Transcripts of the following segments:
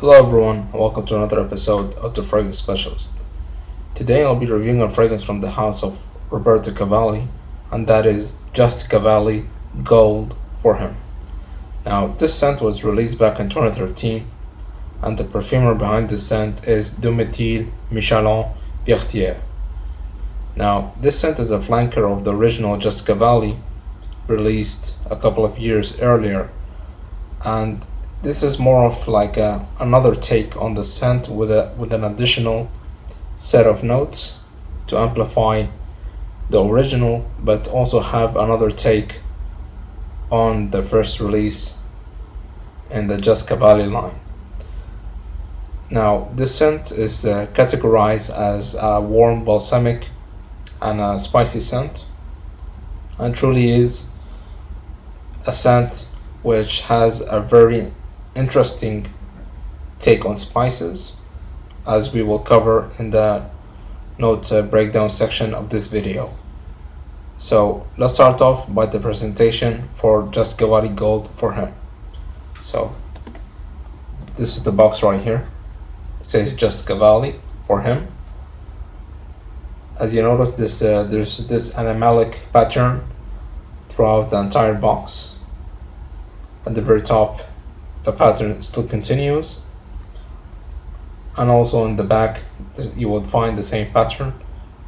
Hello everyone, welcome to another episode of The Fragrance Specialist. Today I'll be reviewing a fragrance from the house of Roberto Cavalli, and that is Just Cavalli Gold for him. Now, this scent was released back in 2013, and the perfumer behind this scent is Domitil Michelin Piertier. Now, this scent is a flanker of the original Just Cavalli, released a couple of years earlier, and this is more of like another take on the scent with an additional set of notes to amplify the original, but also have another take on the first release in the Just Cavalli line. Now, this scent is categorized as a warm balsamic and a spicy scent, and truly is a scent which has a very interesting take on spices, as we will cover in the note breakdown section of this video. So let's start off by the presentation for Just Cavalli Gold for him. So this is the box right here. It says Just Cavalli for him. As you notice, there's this animalic pattern throughout the entire box. At the very top, the pattern still continues, and also in the back you will find the same pattern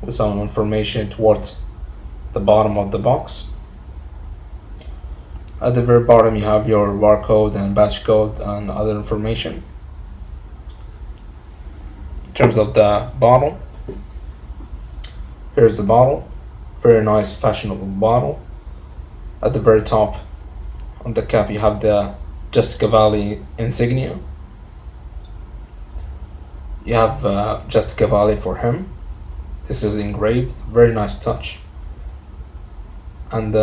with some information towards the bottom of the box. At the very bottom you have your barcode and batch code and other information. In terms of the bottle, here's the bottle, very nice fashionable bottle. At the very top on the cap you have the Just Cavalli insignia. You have Just Cavalli for him. This is engraved, very nice touch. And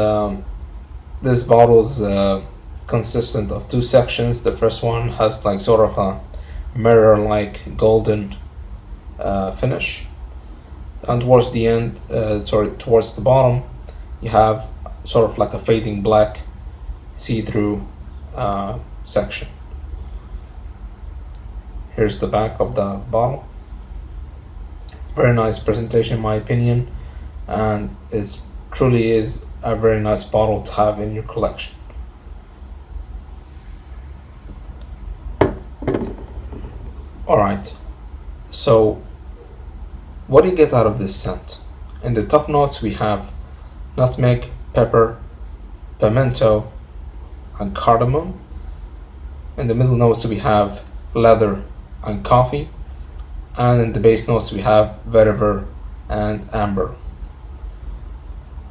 this bottle is consistent of two sections. The first one has like sort of a mirror-like golden finish, and towards the end, towards the bottom, you have sort of like a fading black see-through section. Here's the back of the bottle. Very nice presentation in my opinion, and it truly is a very nice bottle to have in your collection. Alright, so what do you get out of this scent? In the top notes we have nutmeg, pepper, pimento, and cardamom. In the middle notes we have leather and coffee, and in the base notes we have vetiver and amber.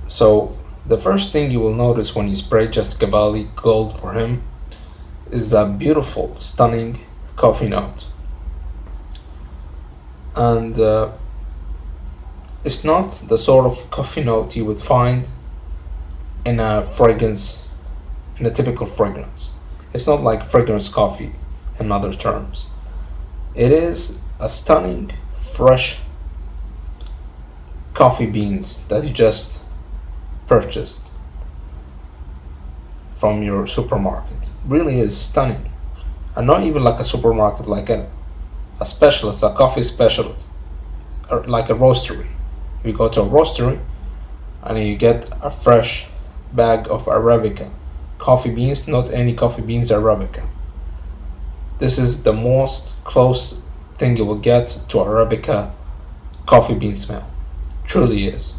So the first thing you will notice when you spray Just Cavalli Gold for him is a beautiful, stunning coffee note. And it's not the sort of coffee note you would find in a fragrance, in a typical fragrance. It's not like fragrance coffee in other terms. It is a stunning, fresh coffee beans that you just purchased from your supermarket. Really is stunning. And not even like a supermarket, like a specialist, a coffee specialist, or like a roastery. You go to a roastery and you get a fresh bag of Arabica coffee beans. Not any coffee beans, Arabica. This is the most close thing you will get to Arabica coffee bean smell. Truly is.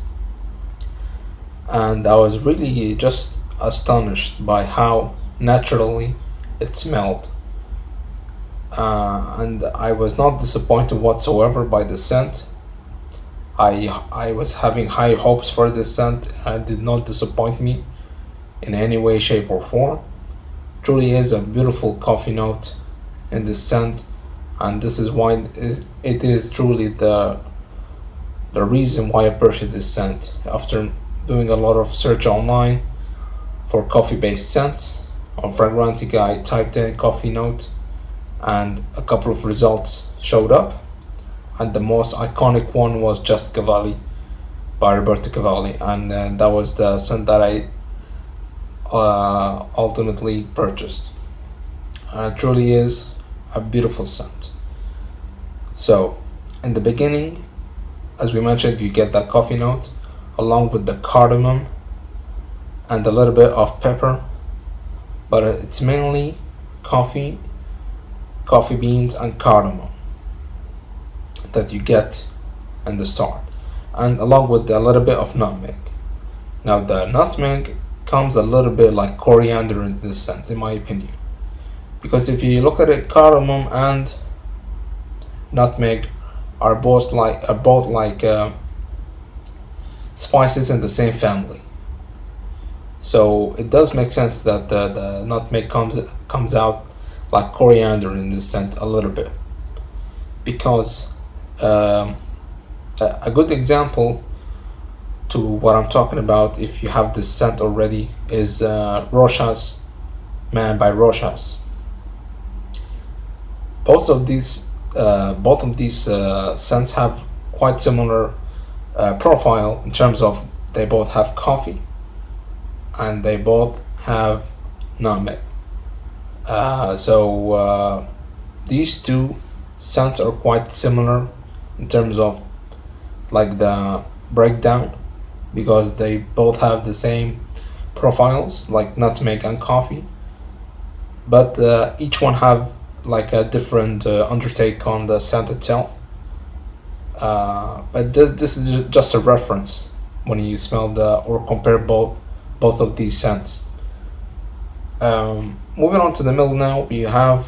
And I was really just astonished by how naturally it smelled. And I was not disappointed whatsoever by the scent. I was having high hopes for this scent, and it did not disappoint me in any way, shape, or form. Truly is a beautiful coffee note in this scent, and this is why it is truly the reason why I purchased this scent. After doing a lot of search online for coffee-based scents on Fragrantica, I typed in coffee note, and a couple of results showed up, and the most iconic one was Just Cavalli by Roberto Cavalli, and that was the scent that I ultimately purchased. It truly is a beautiful scent. So in the beginning, as we mentioned, you get that coffee note along with the cardamom and a little bit of pepper, but it's mainly coffee beans and cardamom that you get in the start, and along with a little bit of nutmeg. Now the nutmeg comes a little bit like coriander in this scent, in my opinion, because if you look at it, cardamom and nutmeg are both like spices in the same family. So it does make sense that the nutmeg comes out like coriander in this scent a little bit, because a good example to what I'm talking about, if you have this scent already, is Rochas Man by Rochas. Both of these scents have quite similar profile in terms of they both have coffee and they both have nutmeg. So these two scents are quite similar in terms of like the breakdown, because they both have the same profiles like nutmeg and coffee, but each one have like a different undertake on the scent itself. But this is just a reference when you smell or compare both of these scents. Moving on to the middle now, you have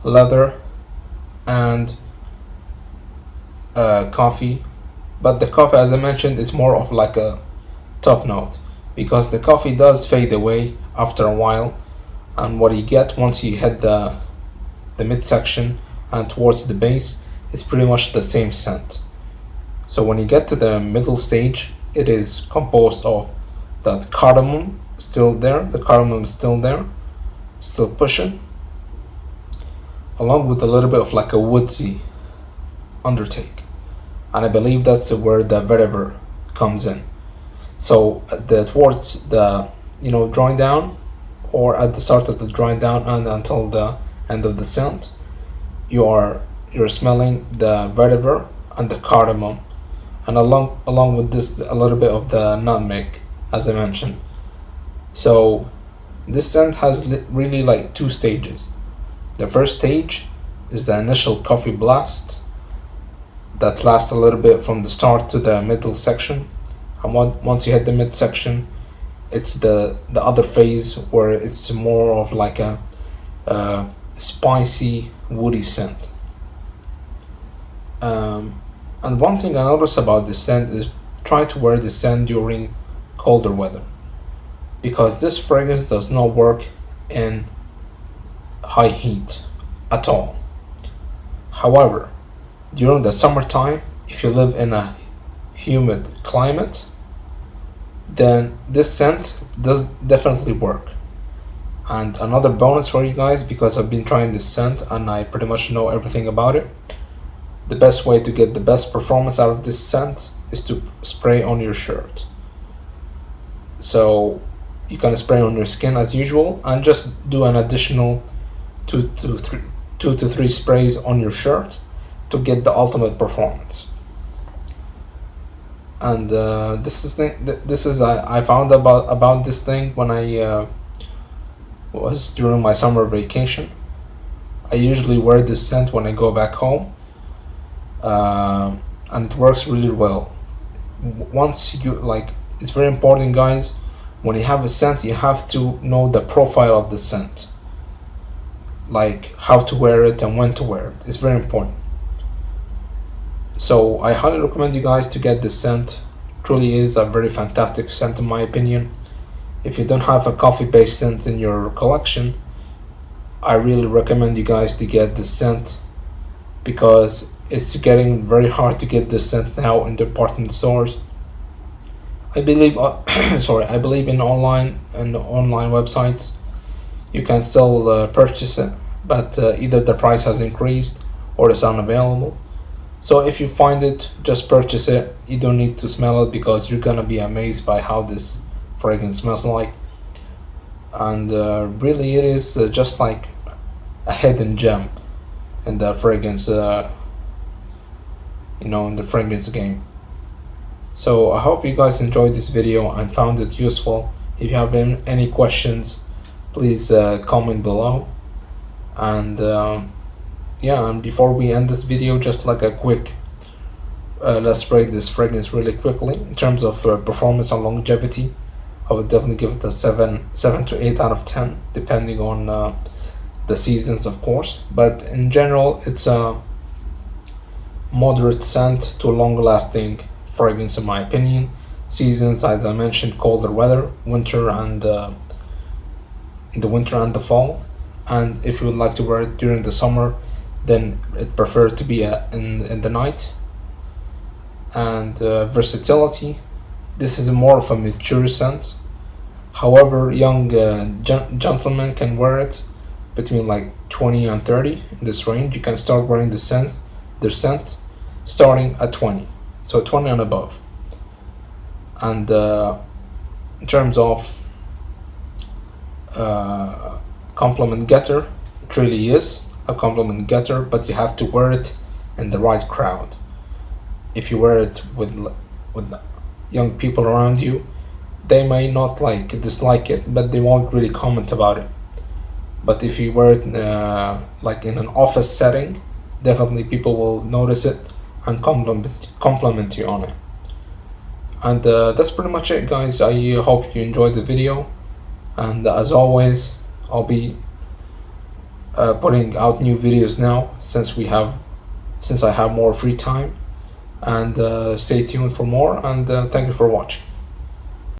leather and coffee, but the coffee, as I mentioned, is more of like a top note, because the coffee does fade away after a while, and what you get once you hit the midsection and towards the base is pretty much the same scent. So when you get to the middle stage, it is composed of that cardamom still there, still pushing, along with a little bit of like a woodsy undertake, and I believe that's where the vetiver comes in. So towards the drawing down, or at the start of the drawing down and until the end of the scent, you're smelling the vetiver and the cardamom, and along with this a little bit of the nutmeg, as I mentioned. So this scent has really like two stages. The first stage is the initial coffee blast that lasts a little bit from the start to the middle section, and once you hit the midsection, it's the other phase where it's more of like a spicy woody scent. And one thing I noticed about this scent is try to wear this scent during colder weather, because this fragrance does not work in high heat at all. However, during the summertime, if you live in a humid climate, then this scent does definitely work. And another bonus for you guys, because I've been trying this scent and I pretty much know everything about it, the best way to get the best performance out of this scent is to spray on your shirt. So you can spray on your skin as usual, and just do an additional 2 to 3 sprays on your shirt to get the ultimate performance. And I found about this thing when I was during my summer vacation. I usually wear this scent when I go back home, and it works really well. Once you it's very important, guys. When you have a scent, you have to know the profile of the scent, like how to wear it and when to wear it. It's very important. So I highly recommend you guys to get this scent. Truly is a very fantastic scent in my opinion. If you don't have a coffee-based scent in your collection, I really recommend you guys to get this scent, because it's getting very hard to get this scent now in department stores. I believe I believe in online websites you can still purchase it, but either the price has increased or it's unavailable. So if you find it, just purchase it. You don't need to smell it, because you're gonna be amazed by how this fragrance smells like. And really it is just like a hidden gem in the fragrance, in the fragrance game. So I hope you guys enjoyed this video and found it useful. If you have any questions, please comment below. And yeah, and before we end this video, just like a quick let's rate this fragrance really quickly. In terms of performance and longevity, I would definitely give it a 7 to 8 out of 10, depending on the seasons, of course. But in general, it's a moderate scent to long-lasting fragrance, in my opinion. Seasons, as I mentioned, colder weather, winter and in the winter and the fall. And if you would like to wear it during the summer, then it preferred to be in the night. And versatility, this is more of a mature scent. However, young gentlemen can wear it between like 20 and 30, in this range. You can start wearing their scent starting at 20, so 20 and above. And in terms of compliment getter, it really is a compliment getter, but you have to wear it in the right crowd. If you wear it with young people around you, they may not dislike it, but they won't really comment about it. But if you wear it like in an office setting, definitely people will notice it and compliment you on it. And that's pretty much it, guys. I hope you enjoyed the video, and as always, I'll be putting out new videos now since I have more free time. And stay tuned for more, and thank you for watching.